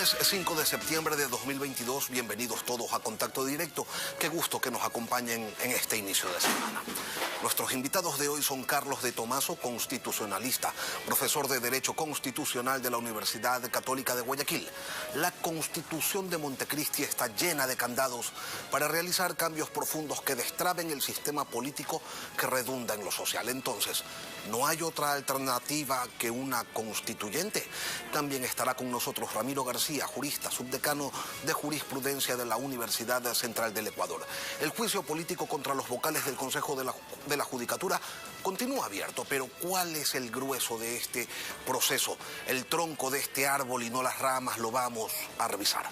Lunes 5 de septiembre de 2022, bienvenidos todos a Contacto Directo. Qué gusto que nos acompañen en este inicio de semana. Nuestros invitados de hoy son Carlos de Tomaso, constitucionalista, profesor de Derecho Constitucional de la Universidad Católica de Guayaquil. La Constitución de Montecristi está llena de candados para realizar cambios profundos que destraben el sistema político que redunda en lo social. Entonces, ¿no hay otra alternativa que una constituyente? También estará con nosotros Ramiro García, jurista, subdecano de jurisprudencia de la Universidad Central del Ecuador. El juicio político contra los vocales del Consejo de la Judicatura continúa abierto, pero ¿cuál es el grueso de este proceso? El tronco de este árbol y no las ramas, lo vamos a revisar.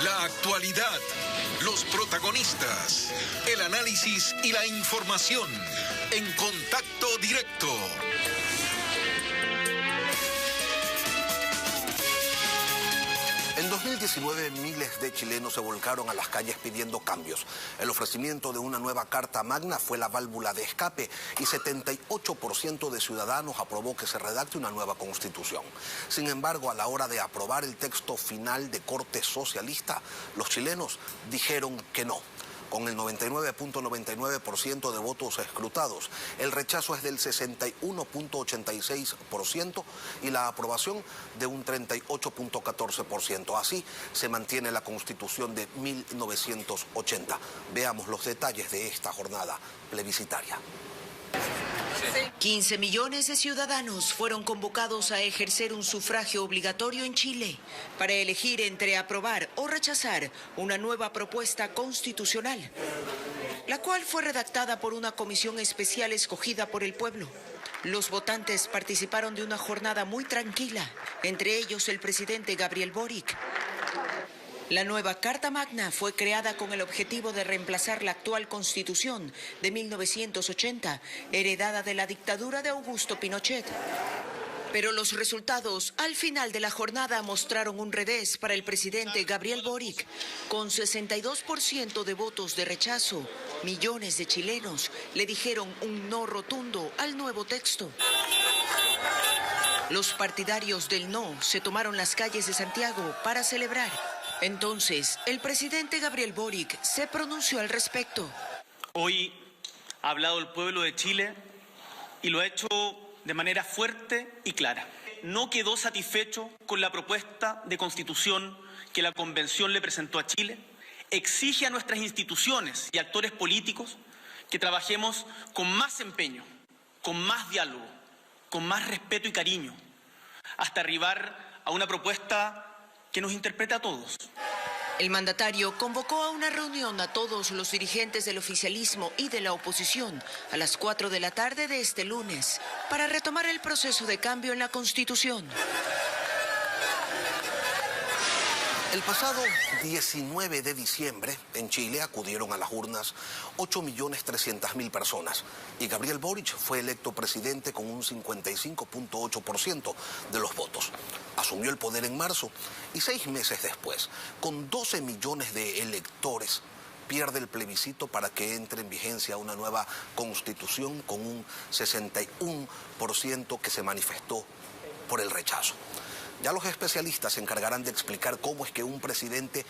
La actualidad, los protagonistas, el análisis y la información en Contacto Directo. En 2019, miles de chilenos se volcaron a las calles pidiendo cambios. El ofrecimiento de una nueva Carta Magna fue la válvula de escape y 78% de ciudadanos aprobó que se redacte una nueva Constitución. Sin embargo, a la hora de aprobar el texto final de corte socialista, los chilenos dijeron que no. Con el 99.99% de votos escrutados, el rechazo es del 61.86% y la aprobación de un 38.14%. Así se mantiene la Constitución de 1980. Veamos los detalles de esta jornada plebiscitaria. 15 millones de ciudadanos fueron convocados a ejercer un sufragio obligatorio en Chile para elegir entre aprobar o rechazar una nueva propuesta constitucional, la cual fue redactada por una comisión especial escogida por el pueblo. Los votantes participaron de una jornada muy tranquila, entre ellos el presidente Gabriel Boric. La nueva Carta Magna fue creada con el objetivo de reemplazar la actual Constitución de 1980, heredada de la dictadura de Augusto Pinochet. Pero los resultados al final de la jornada mostraron un revés para el presidente Gabriel Boric. Con 62% de votos de rechazo, millones de chilenos le dijeron un no rotundo al nuevo texto. Los partidarios del no se tomaron las calles de Santiago para celebrar. Entonces, el presidente Gabriel Boric se pronunció al respecto. Hoy ha hablado el pueblo de Chile y lo ha hecho de manera fuerte y clara. No quedó satisfecho con la propuesta de constitución que la Convención le presentó a Chile. Exige a nuestras instituciones y actores políticos que trabajemos con más empeño, con más diálogo, con más respeto y cariño, hasta arribar a una propuesta que nos interprete a todos. El mandatario convocó a una reunión a todos los dirigentes del oficialismo y de la oposición a las 4 de la tarde de este lunes para retomar el proceso de cambio en la Constitución. El pasado 19 de diciembre, en Chile, acudieron a las urnas 8.300.000 personas y Gabriel Boric fue electo presidente con un 55.8% de los votos. Asumió el poder en marzo y 6 meses después, con 12 millones de electores, pierde el plebiscito para que entre en vigencia una nueva constitución con un 61% que se manifestó por el rechazo. Ya los especialistas se encargarán de explicar cómo es que un presidente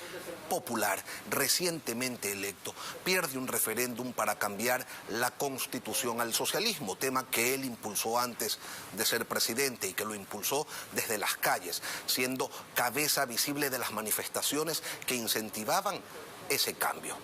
popular recientemente electo pierde un referéndum para cambiar la constitución al socialismo, tema que él impulsó antes de ser presidente y que lo impulsó desde las calles, siendo cabeza visible de las manifestaciones que incentivaban ese cambio.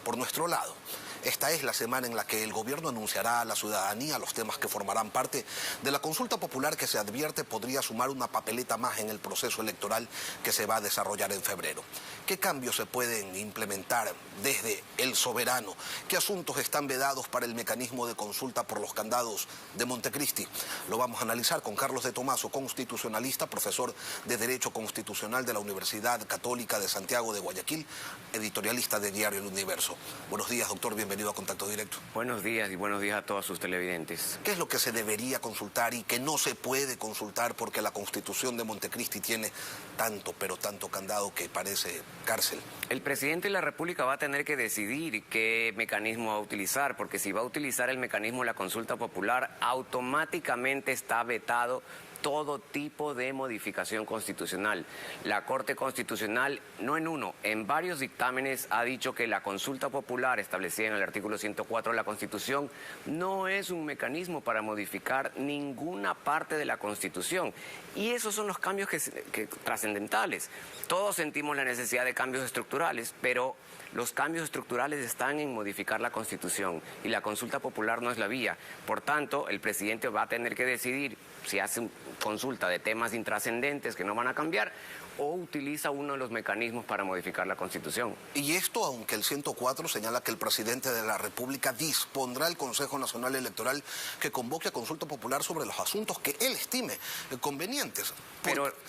Por nuestro lado, esta es la semana en la que el gobierno anunciará a la ciudadanía los temas que formarán parte de la consulta popular que se advierte podría sumar una papeleta más en el proceso electoral que se va a desarrollar en febrero. ¿Qué cambios se pueden implementar desde el soberano? ¿Qué asuntos están vedados para el mecanismo de consulta por los candados de Montecristi? Lo vamos a analizar con Carlos de Tomaso, constitucionalista, profesor de Derecho Constitucional de la Universidad Católica de Santiago de Guayaquil, editorialista de Diario El Universo. Buenos días, doctor, bienvenido a Contacto Directo. Buenos días y buenos días a todos sus televidentes. ¿Qué es lo que se debería consultar y que no se puede consultar porque la Constitución de Montecristi tiene tanto, pero tanto candado que parece cárcel? El presidente de la República va a tener que decidir qué mecanismo va a utilizar, porque si va a utilizar el mecanismo de la consulta popular, automáticamente está vetado todo tipo de modificación constitucional. La Corte Constitucional, no en uno, en varios dictámenes ha dicho que la consulta popular establecida en el artículo 104 de la Constitución no es un mecanismo para modificar ninguna parte de la Constitución. Y esos son los cambios que trascendentales. Todos sentimos la necesidad de cambios estructurales, pero los cambios estructurales están en modificar la Constitución y la consulta popular no es la vía. Por tanto, el presidente va a tener que decidir si hace consulta de temas intrascendentes que no van a cambiar o utiliza uno de los mecanismos para modificar la Constitución. Y esto, aunque el 104 señala que el presidente de la República dispondrá al Consejo Nacional Electoral que convoque a consulta popular sobre los asuntos que él estime convenientes.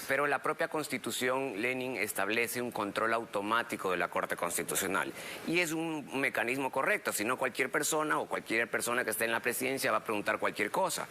Pero la propia Constitución, Lenin, establece un control automático de la Corte Constitucional. Y es un mecanismo correcto, si no cualquier persona o cualquier persona que esté en la presidencia va a preguntar cualquier cosa.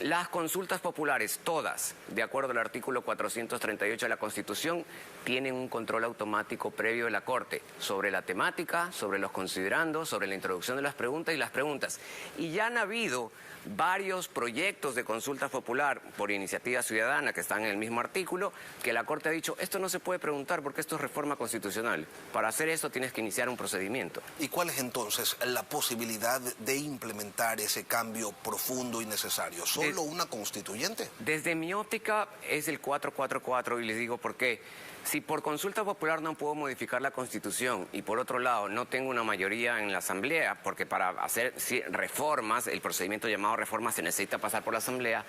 Las consultas populares, todas, de acuerdo al artículo 438 de la Constitución, tienen un control automático previo de la Corte sobre la temática, sobre los considerandos, sobre la introducción de las preguntas y las preguntas. Y ya han habido varios proyectos de consulta popular por iniciativa ciudadana que están en el mismo artículo, que la Corte ha dicho, esto no se puede preguntar porque esto es reforma constitucional. Para hacer eso tienes que iniciar un procedimiento. ¿Y cuál es entonces la posibilidad de implementar ese cambio profundo y necesario? ¿Solo una constituyente? Desde mi óptica es el 444 y les digo por qué. Si por consulta popular no puedo modificar la Constitución y por otro lado no tengo una mayoría en la Asamblea, porque para hacer reformas, el procedimiento llamado reforma se necesita pasar por la Asamblea,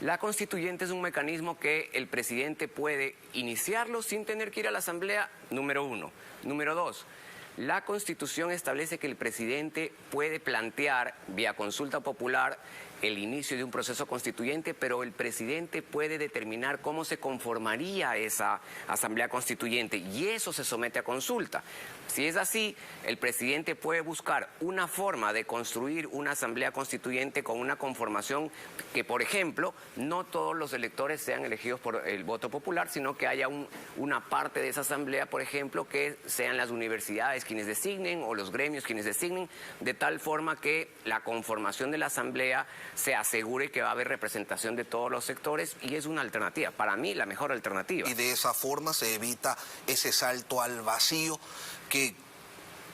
la constituyente es un mecanismo que el presidente puede iniciarlo sin tener que ir a la Asamblea, número uno. Número dos, la Constitución establece que el presidente puede plantear vía consulta popular el inicio de un proceso constituyente, pero el presidente puede determinar cómo se conformaría esa asamblea constituyente y eso se somete a consulta. Si es así, el presidente puede buscar una forma de construir una asamblea constituyente con una conformación que, por ejemplo, no todos los electores sean elegidos por el voto popular, sino que haya una parte de esa asamblea, por ejemplo, que sean las universidades quienes designen o los gremios quienes designen, de tal forma que la conformación de la asamblea se asegure que va a haber representación de todos los sectores y es una alternativa, para mí la mejor alternativa. Y de esa forma se evita ese salto al vacío que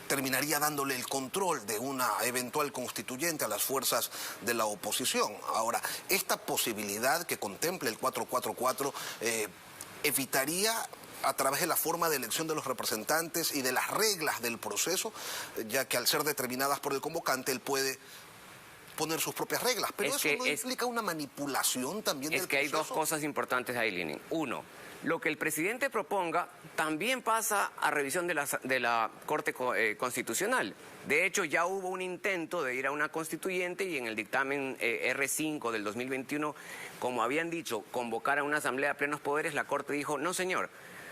terminaría dándole el control de una eventual constituyente a las fuerzas de la oposición. Ahora, esta posibilidad que contemple el 444 evitaría a través de la forma de elección de los representantes y de las reglas del proceso, ya que al ser determinadas por el convocante, él puede poner sus propias reglas, pero eso no implica una manipulación también del proceso. Es que hay dos cosas importantes ahí, Lenin. Uno, lo que el presidente proponga también pasa a revisión de la Corte Constitucional. De hecho, ya hubo un intento de ir a una constituyente y en el dictamen R5 del 2021, como habían dicho, convocar a una asamblea de plenos poderes, la Corte dijo, no señor,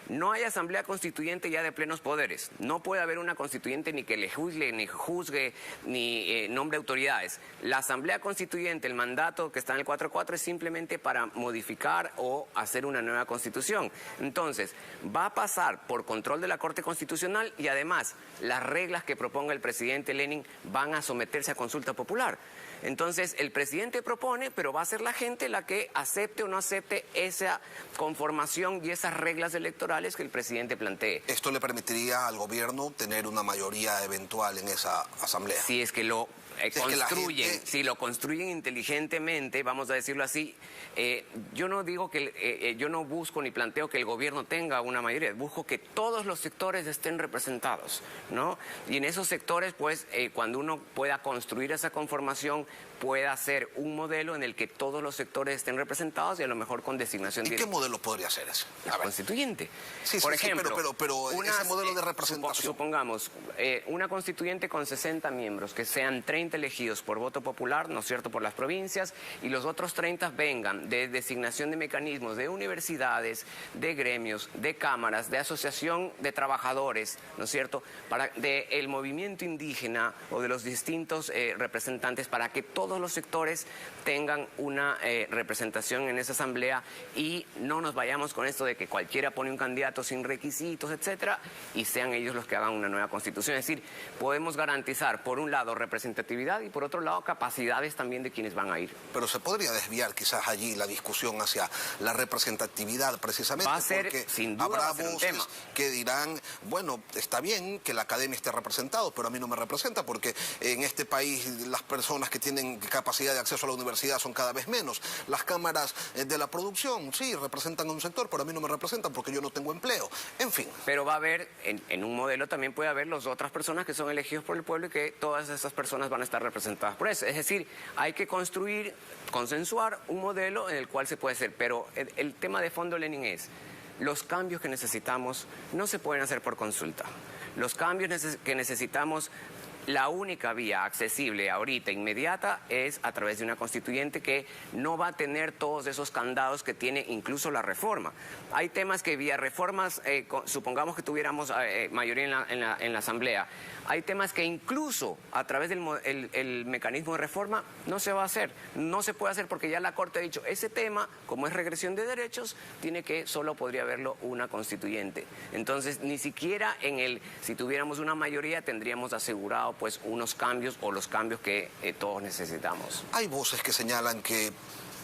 no hay asamblea constituyente ya de plenos poderes. No puede haber una constituyente ni que legisle, ni juzgue, ni nombre autoridades. La asamblea constituyente, el mandato que está en el 4.4 es simplemente para modificar o hacer una nueva constitución. Entonces, va a pasar por control de la Corte Constitucional y además las reglas que proponga el presidente Lenin van a someterse a consulta popular. Entonces, el presidente propone, pero va a ser la gente la que acepte o no acepte esa conformación y esas reglas electorales que el presidente plantee. ¿Esto le permitiría al gobierno tener una mayoría eventual en esa asamblea? Si es que lo construyen, si lo construyen inteligentemente, vamos a decirlo así, yo no digo que, yo no busco ni planteo que el gobierno tenga una mayoría, busco que todos los sectores estén representados, ¿no? Y en esos sectores, pues, cuando uno pueda construir esa conformación, pueda ser un modelo en el que todos los sectores estén representados y a lo mejor con designación directa. ¿Y qué modelo podría ser ese? La constituyente. Sí, por sí, ejemplo, pero ese modelo de representación. Supongamos, una constituyente con 60 miembros, que sean 30 elegidos por voto popular, ¿no es cierto?, por las provincias, y los otros 30 vengan de designación de mecanismos de universidades, de gremios, de cámaras, de asociación de trabajadores, ¿no es cierto?, del movimiento indígena o de los distintos representantes, para que todos los sectores tengan una representación en esa asamblea y no nos vayamos con esto de que cualquiera pone un candidato sin requisitos, etcétera, y sean ellos los que hagan una nueva constitución. Es decir, podemos garantizar, por un lado, representatividad representatividad y por otro lado capacidades también de quienes van a ir. Pero se podría desviar quizás allí la discusión hacia la representatividad precisamente, Va a ser, porque sin duda, habrá va a ser un voces tema que dirán, bueno, está bien que la academia esté representado, pero a mí no me representa porque en este país las personas que tienen capacidad de acceso a la universidad son cada vez menos. Las cámaras de la producción, sí, representan a un sector, pero a mí no me representan porque yo no tengo empleo. En fin. Pero va a haber, en un modelo también puede haber las otras personas que son elegidos por el pueblo y que todas esas personas van a estar representadas por eso. Es decir, hay que construir, consensuar un modelo en el cual se puede hacer. Pero el tema de fondo, Lenin, es los cambios que necesitamos no se pueden hacer por consulta. Los cambios que necesitamos, la única vía accesible ahorita, inmediata, es a través de una constituyente que no va a tener todos esos candados que tiene incluso la reforma. Hay temas que vía reformas, supongamos que tuviéramos mayoría en la Asamblea, hay temas que incluso a través del mecanismo de reforma no se va a hacer. No se puede hacer porque ya la Corte ha dicho, ese tema, como es regresión de derechos, solo podría haberlo una constituyente. Entonces, ni siquiera si tuviéramos una mayoría, tendríamos asegurado pues unos cambios o los cambios que todos necesitamos. Hay voces que señalan que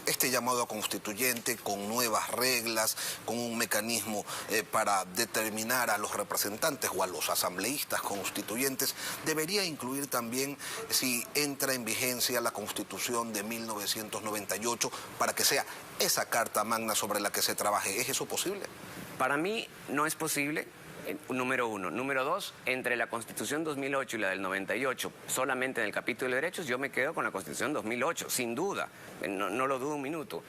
este llamado a constituyente con nuevas reglas, con un mecanismo para determinar a los representantes o a los asambleístas constituyentes, debería incluir también si entra en vigencia la Constitución de 1998 para que sea esa Carta Magna sobre la que se trabaje. ¿Es eso posible? Para mí no es posible. Número uno. Número dos, entre la Constitución 2008 y la del 98, solamente en el capítulo de derechos, yo me quedo con la Constitución 2008, sin duda, no lo dudo un minuto.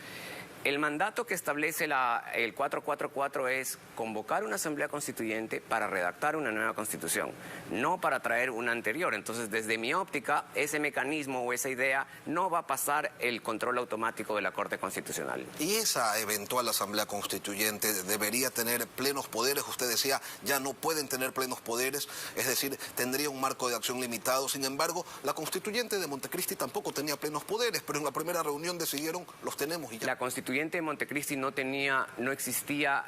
El mandato que establece el 444 es convocar una asamblea constituyente para redactar una nueva constitución, no para traer una anterior. Entonces, desde mi óptica, ese mecanismo o esa idea no va a pasar el control automático de la Corte Constitucional. ¿Y esa eventual asamblea constituyente debería tener plenos poderes? Usted decía, ya no pueden tener plenos poderes, es decir, tendría un marco de acción limitado. Sin embargo, la constituyente de Montecristi tampoco tenía plenos poderes, pero en la primera reunión decidieron, los tenemos y ya. La constituyente de Montecristi no existía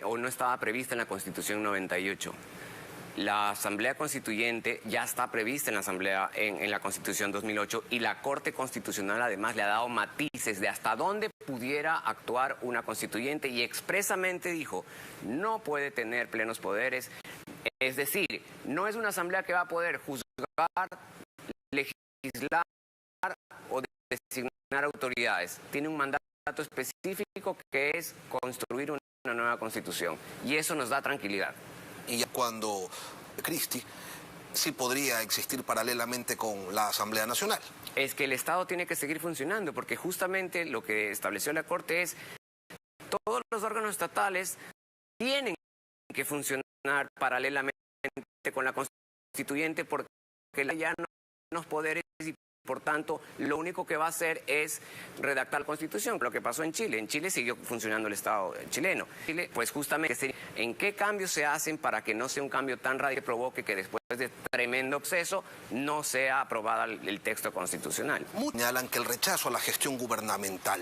o no estaba prevista en la Constitución 98. La Asamblea Constituyente ya está prevista en la Constitución 2008 y la Corte Constitucional además le ha dado matices de hasta dónde pudiera actuar una constituyente y expresamente dijo, no puede tener plenos poderes. Es decir, no es una asamblea que va a poder juzgar, legislar o designar autoridades. Tiene un mandato específico que es construir una nueva constitución y eso nos da tranquilidad. Y ya cuando Cristi sí podría existir paralelamente con la Asamblea Nacional. Es que el Estado tiene que seguir funcionando porque justamente lo que estableció la Corte es todos los órganos estatales tienen que funcionar paralelamente con la constituyente porque ya no los poderes y por tanto, lo único que va a hacer es redactar la Constitución, lo que pasó en Chile. En Chile siguió funcionando el Estado chileno. Chile, pues justamente, ¿en qué cambios se hacen para que no sea un cambio tan radical que provoque que después de tremendo exceso no sea aprobada el texto constitucional? Muchos señalan que el rechazo a la gestión gubernamental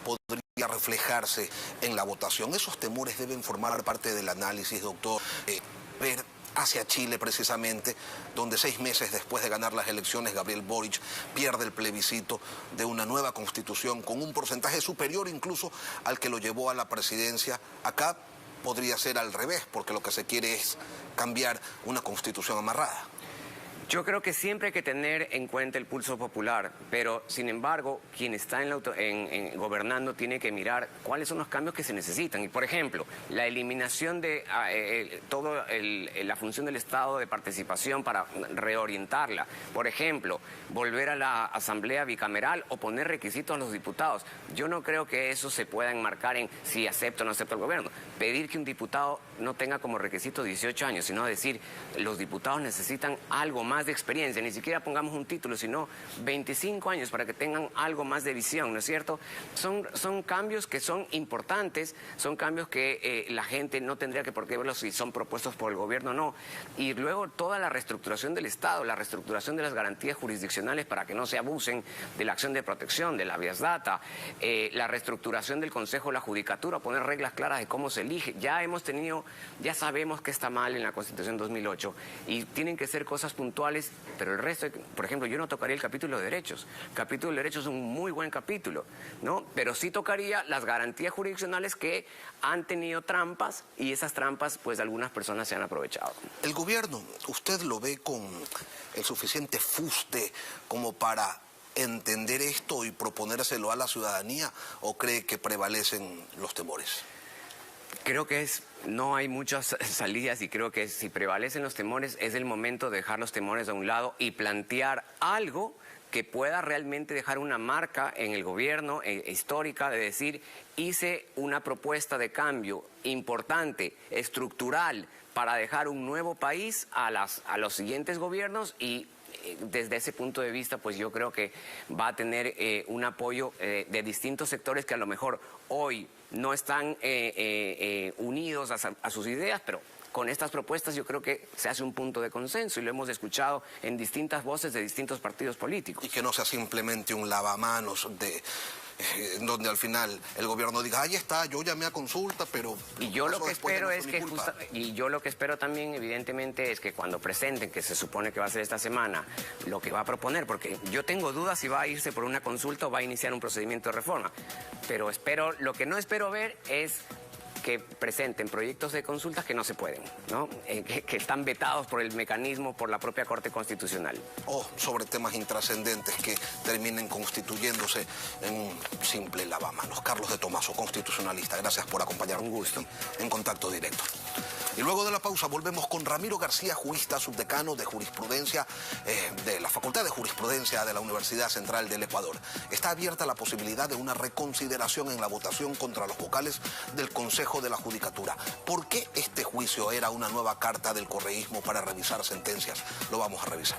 podría reflejarse en la votación. Esos temores deben formar parte del análisis, doctor. Ver hacia Chile precisamente, donde 6 meses después de ganar las elecciones, Gabriel Boric pierde el plebiscito de una nueva constitución con un porcentaje superior incluso al que lo llevó a la presidencia. Acá podría ser al revés, porque lo que se quiere es cambiar una constitución amarrada. Yo creo que siempre hay que tener en cuenta el pulso popular, pero sin embargo, quien está gobernando tiene que mirar cuáles son los cambios que se necesitan. Y por ejemplo, la eliminación de toda la función del Estado de participación para reorientarla. Por ejemplo, volver a la asamblea bicameral o poner requisitos a los diputados. Yo no creo que eso se pueda enmarcar en si acepta o no acepta el gobierno. Pedir que un diputado no tenga como requisito 18 años, sino decir, los diputados necesitan algo más de experiencia, ni siquiera pongamos un título, sino 25 años para que tengan algo más de visión, ¿no es cierto? Son cambios que son importantes, son cambios que la gente no tendría que por qué verlos si son propuestos por el gobierno o no. Y luego toda la reestructuración del Estado, la reestructuración de las garantías jurisdiccionales para que no se abusen de la acción de protección, de la habeas data, la reestructuración del Consejo de la Judicatura, poner reglas claras de cómo se elige. Ya sabemos que está mal en la Constitución 2008 y tienen que ser cosas puntuales puntuales, pero el resto, por ejemplo, yo no tocaría el capítulo de derechos. El capítulo de derechos es un muy buen capítulo, ¿no? Pero sí tocaría las garantías jurisdiccionales que han tenido trampas y esas trampas, pues algunas personas se han aprovechado. El gobierno, ¿usted lo ve con el suficiente fuste como para entender esto y proponérselo a la ciudadanía, o cree que prevalecen los temores? Creo que no hay muchas salidas y creo que si prevalecen los temores es el momento de dejar los temores a un lado y plantear algo que pueda realmente dejar una marca en el gobierno histórica, de decir, hice una propuesta de cambio importante, estructural, para dejar un nuevo país a los siguientes gobiernos, y desde ese punto de vista, pues yo creo que va a tener un apoyo de distintos sectores que a lo mejor hoy no están unidos a sus ideas, pero con estas propuestas yo creo que se hace un punto de consenso y lo hemos escuchado en distintas voces de distintos partidos políticos. Y que no sea simplemente un lavamanos donde al final el gobierno diga, ahí está, yo llamé a consulta, pero... Y yo lo que espero es que yo lo que espero también, evidentemente, es que cuando presenten, que se supone que va a ser esta semana, lo que va a proponer, porque yo tengo dudas si va a irse por una consulta o va a iniciar un procedimiento de reforma, pero lo que no espero ver es que presenten proyectos de consultas que no se pueden, ¿no? Que están vetados por el mecanismo, por la propia Corte Constitucional. O sobre temas intrascendentes que terminen constituyéndose en un simple lavamanos. Carlos de Tomaso, constitucionalista, gracias por acompañarnos. Un gusto. En Contacto Directo. Y luego de la pausa volvemos con Ramiro García, jurista subdecano de jurisprudencia de la Facultad de Jurisprudencia de la Universidad Central del Ecuador. Está abierta la posibilidad de una reconsideración en la votación contra los vocales del Consejo de la Judicatura. ¿Por qué este juicio era una nueva carta del correísmo para revisar sentencias? Lo vamos a revisar.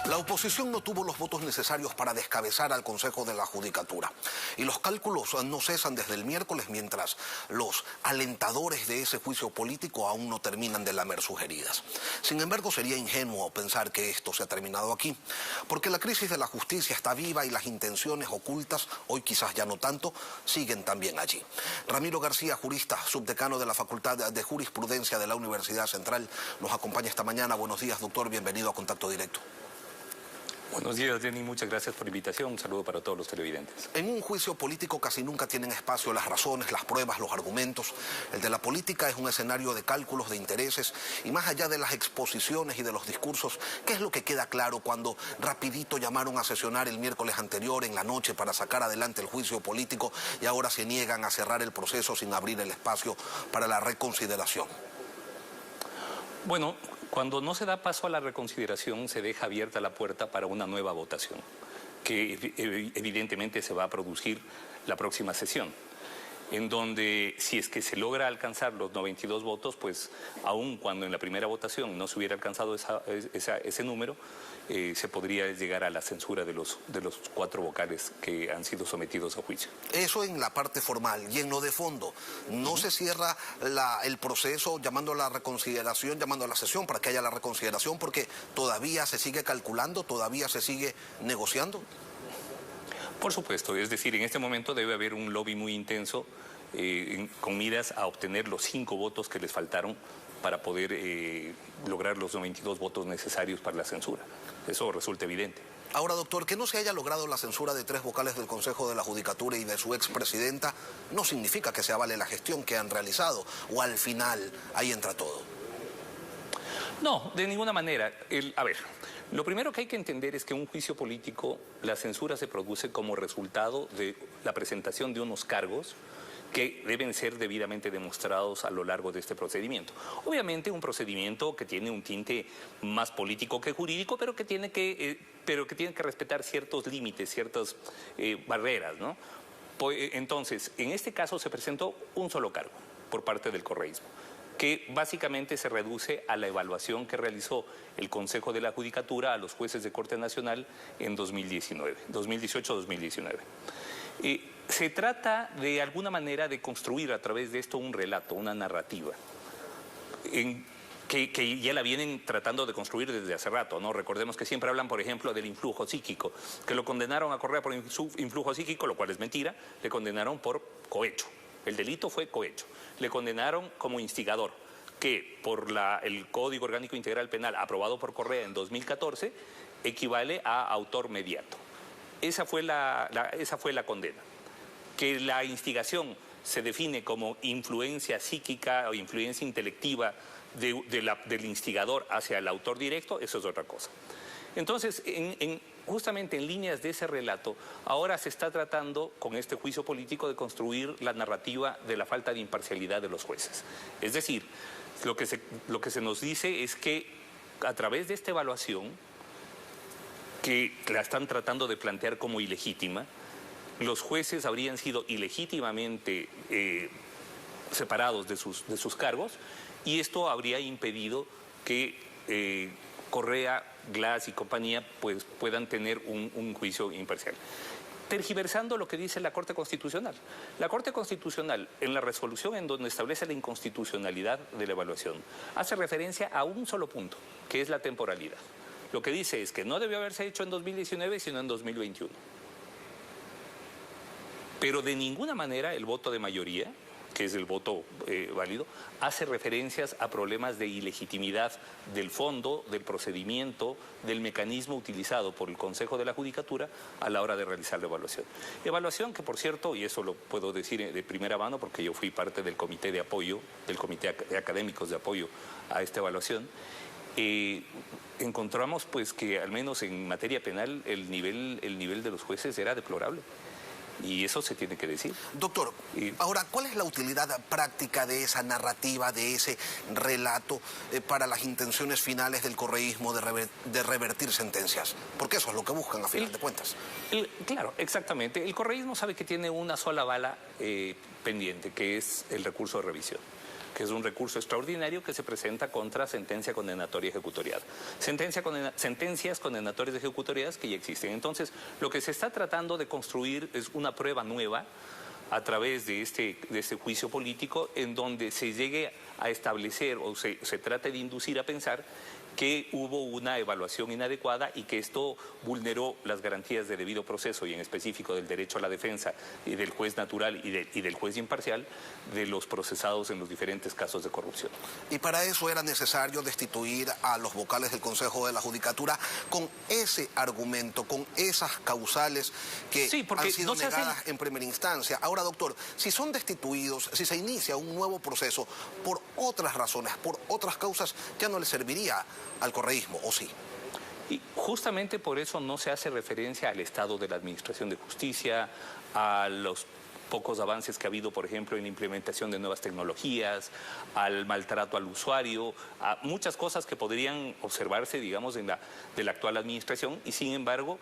La oposición no tuvo los votos necesarios para descabezar al Consejo de la Judicatura. Y los cálculos no cesan desde el miércoles, mientras los alentadores de ese juicio político aún no terminan de lamer sus heridas. Sin embargo, sería ingenuo pensar que esto se ha terminado aquí, porque la crisis de la justicia está viva y las intenciones ocultas, hoy quizás ya no tanto, siguen también allí. Ramiro García, jurista subdecano de la Facultad de Jurisprudencia de la Universidad Central, nos acompaña esta mañana. Buenos días, doctor. Bienvenido a Contacto Directo. Buenos días, Jenny. Muchas gracias por la invitación. Un saludo para todos los televidentes. En un juicio político casi nunca tienen espacio las razones, las pruebas, los argumentos. El de la política es un escenario de cálculos, de intereses, y más allá de las exposiciones y de los discursos, ¿qué es lo que queda claro cuando rapidito llamaron a sesionar el miércoles anterior en la noche para sacar adelante el juicio político y ahora se niegan a cerrar el proceso sin abrir el espacio para la reconsideración? Bueno, cuando no se da paso a la reconsideración, se deja abierta la puerta para una nueva votación, que evidentemente se va a producir la próxima sesión, en donde si es que se logra alcanzar los 92 votos, pues aun cuando en la primera votación no se hubiera alcanzado ese número, se podría llegar a la censura de los 4 vocales que han sido sometidos a juicio. Eso en la parte formal. Y en lo de fondo, ¿no se cierra el proceso llamando a la reconsideración, llamando a la sesión para que haya la reconsideración, porque todavía se sigue calculando, todavía se sigue negociando? Por supuesto, es decir, en este momento debe haber un lobby muy intenso con miras a obtener los 5 votos que les faltaron para poder lograr los 92 votos necesarios para la censura. Eso resulta evidente. Ahora, doctor, que no se haya logrado la censura de 3 vocales del Consejo de la Judicatura y de su expresidenta no significa que se avale la gestión que han realizado, o al final ahí entra todo. No, de ninguna manera. A ver, lo primero que hay que entender es que en un juicio político la censura se produce como resultado de la presentación de unos cargos que deben ser debidamente demostrados a lo largo de este procedimiento. Obviamente un procedimiento que tiene un tinte más político que jurídico, pero que tiene que respetar ciertos límites, ciertas barreras, ¿no? Entonces, en este caso se presentó un solo cargo por parte del correísmo, que básicamente se reduce a la evaluación que realizó el Consejo de la Judicatura a los jueces de Corte Nacional en 2018-2019. Se trata de alguna manera de construir a través de esto un relato, una narrativa, que ya la vienen tratando de construir desde hace rato, ¿no? Recordemos que siempre hablan, por ejemplo, del influjo psíquico, que lo condenaron a Correa por influjo psíquico, lo cual es mentira, le condenaron por cohecho. El delito fue cohecho. Le condenaron como instigador, que por el Código Orgánico Integral Penal aprobado por Correa en 2014 equivale a autor mediato. Esa fue la condena. Que la instigación se define como influencia psíquica o influencia intelectiva del instigador hacia el autor directo, eso es otra cosa. Entonces, justamente en líneas de ese relato, ahora se está tratando, con este juicio político, de construir la narrativa de la falta de imparcialidad de los jueces. Es decir, lo que se nos dice es que a través de esta evaluación, que la están tratando de plantear como ilegítima, los jueces habrían sido ilegítimamente separados de sus cargos, y esto habría impedido que Correa, Glass y compañía pues, puedan tener un juicio imparcial. Tergiversando lo que dice la Corte Constitucional. La Corte Constitucional, en la resolución en donde establece la inconstitucionalidad de la evaluación, hace referencia a un solo punto, que es la temporalidad. Lo que dice es que no debió haberse hecho en 2019, sino en 2021. Pero de ninguna manera el voto de mayoría, que es el voto válido, hace referencias a problemas de ilegitimidad del fondo, del procedimiento, del mecanismo utilizado por el Consejo de la Judicatura a la hora de realizar la evaluación. Evaluación que, por cierto, y eso lo puedo decir de primera mano porque yo fui parte del comité de apoyo, del comité de académicos de apoyo a esta evaluación, encontramos pues que al menos en materia penal el nivel de los jueces era deplorable. Y eso se tiene que decir. Doctor, ahora, ¿cuál es la utilidad práctica de esa narrativa, de ese relato para las intenciones finales del correísmo de revertir sentencias? Porque eso es lo que buscan a final de cuentas. Claro, exactamente. El correísmo sabe que tiene una sola bala pendiente, que es el recurso de revisión, que es un recurso extraordinario que se presenta contra sentencia condenatoria ejecutoriada. Sentencias condenatorias ejecutoriadas que ya existen. Entonces, lo que se está tratando de construir es una prueba nueva a través de este juicio político en donde se llegue a establecer o se trate de inducir a pensar que hubo una evaluación inadecuada y que esto vulneró las garantías de debido proceso y en específico del derecho a la defensa y del juez natural y del juez imparcial de los procesados en los diferentes casos de corrupción. Y para eso era necesario destituir a los vocales del Consejo de la Judicatura con ese argumento, con esas causales que han sido negadas en primera instancia. Ahora, doctor, si son destituidos, si se inicia un nuevo proceso por otras razones, por otras causas, ya no le serviría al correísmo, ¿o sí? Y justamente por eso no se hace referencia al estado de la administración de justicia, a los pocos avances que ha habido, por ejemplo, en la implementación de nuevas tecnologías, al maltrato al usuario, a muchas cosas que podrían observarse, digamos, de la actual administración, y sin embargo,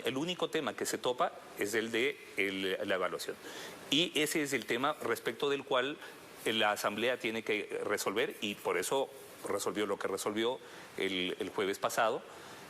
el único tema que se topa es el de la evaluación. Y ese es el tema respecto del cual la Asamblea tiene que resolver, y por eso resolvió lo que resolvió el jueves pasado.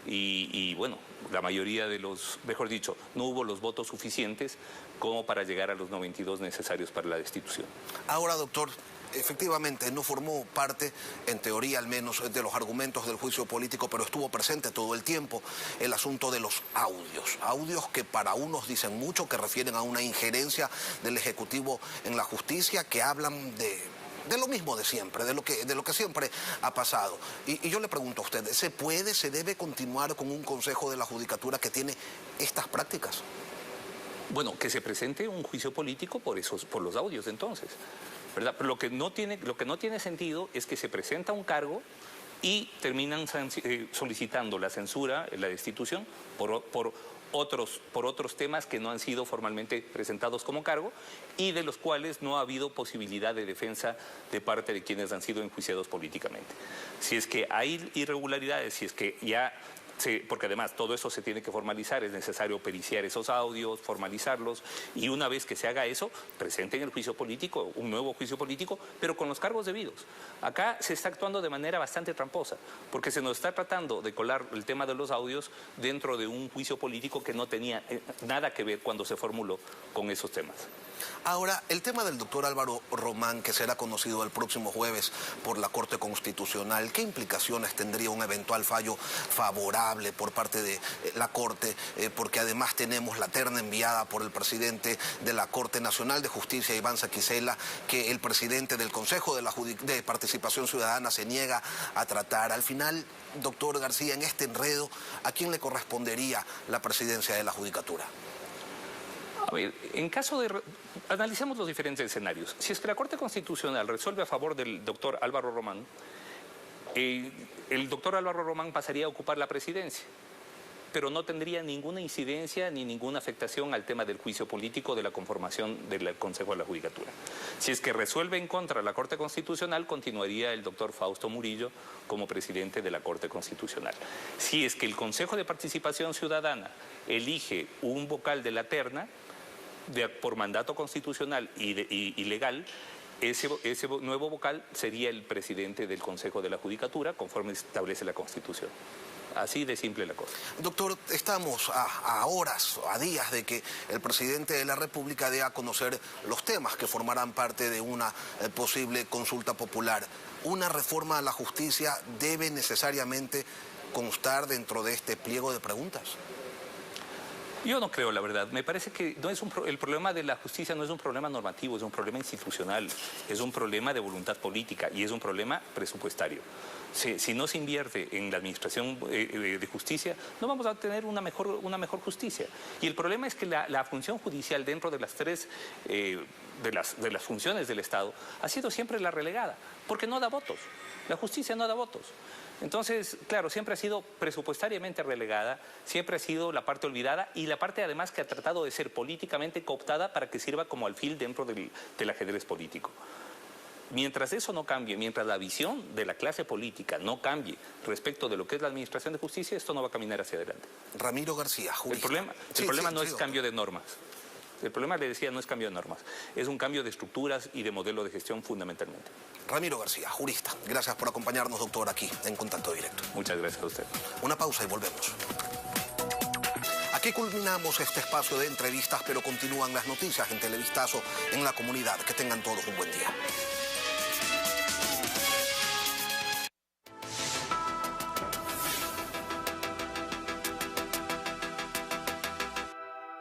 Y bueno, la mayoría de mejor dicho, no hubo los votos suficientes como para llegar a los 92 necesarios para la destitución. Ahora, doctor, efectivamente no formó parte, en teoría al menos, de los argumentos del juicio político, pero estuvo presente todo el tiempo el asunto de los audios. Audios que para unos dicen mucho, que refieren a una injerencia del Ejecutivo en la justicia, que hablan de lo mismo de siempre, de lo que siempre ha pasado. Y yo le pregunto a usted, ¿se debe continuar con un Consejo de la Judicatura que tiene estas prácticas? Bueno, que se presente un juicio político por los audios entonces, ¿verdad? Pero lo que no tiene sentido es que se presenta un cargo y terminan solicitando la censura, la destitución, por otros temas que no han sido formalmente presentados como cargo y de los cuales no ha habido posibilidad de defensa de parte de quienes han sido enjuiciados políticamente. Si es que hay irregularidades, si es que ya... porque además todo eso se tiene que formalizar, es necesario periciar esos audios, formalizarlos, y una vez que se haga eso, presenten el juicio político, un nuevo juicio político, pero con los cargos debidos. Acá se está actuando de manera bastante tramposa, porque se nos está tratando de colar el tema de los audios dentro de un juicio político que no tenía nada que ver cuando se formuló con esos temas. Ahora, el tema del doctor Álvaro Román, que será conocido el próximo jueves por la Corte Constitucional, ¿qué implicaciones tendría un eventual fallo favorable lamentable por parte de la Corte, porque además tenemos la terna enviada por el presidente de la Corte Nacional de Justicia, Iván Saquicela, que el presidente del Consejo de Participación Ciudadana se niega a tratar. Al final, doctor García, en este enredo, ¿a quién le correspondería la presidencia de la Judicatura? A ver, en caso de... Analicemos los diferentes escenarios. Si es que la Corte Constitucional resuelve a favor del doctor Álvaro Román, el doctor Álvaro Román pasaría a ocupar la presidencia, pero no tendría ninguna incidencia ni ninguna afectación al tema del juicio político de la conformación del Consejo de la Judicatura. Si es que resuelve en contra de la Corte Constitucional, continuaría el doctor Fausto Murillo como presidente de la Corte Constitucional. Si es que el Consejo de Participación Ciudadana elige un vocal de la terna, por mandato constitucional y legal, ese nuevo vocal sería el presidente del Consejo de la Judicatura, conforme establece la Constitución. Así de simple la cosa. Doctor, estamos a horas, a días de que el presidente de la República dé a conocer los temas que formarán parte de una posible consulta popular. ¿Una reforma a la justicia debe necesariamente constar dentro de este pliego de preguntas? Yo no creo, la verdad. Me parece que no es el problema de la justicia no es un problema normativo, es un problema institucional, es un problema de voluntad política y es un problema presupuestario. Si no se invierte en la administración de justicia, no vamos a tener una mejor justicia. Y el problema es que la función judicial dentro de las tres de las funciones del Estado ha sido siempre la relegada, porque no da votos. La justicia no da votos. Entonces, claro, siempre ha sido presupuestariamente relegada, siempre ha sido la parte olvidada y la parte además que ha tratado de ser políticamente cooptada para que sirva como alfil dentro del ajedrez político. Mientras eso no cambie, mientras la visión de la clase política no cambie respecto de lo que es la administración de justicia, esto no va a caminar hacia adelante. Ramiro García, jurista. El problema no es cambio de normas. El problema, le decía, no es cambio de normas, es un cambio de estructuras y de modelo de gestión fundamentalmente. Ramiro García, jurista. Gracias por acompañarnos, doctor, aquí en Contacto Directo. Muchas gracias a usted. Una pausa y volvemos. Aquí culminamos este espacio de entrevistas, pero continúan las noticias en Televistazo en la comunidad. Que tengan todos un buen día.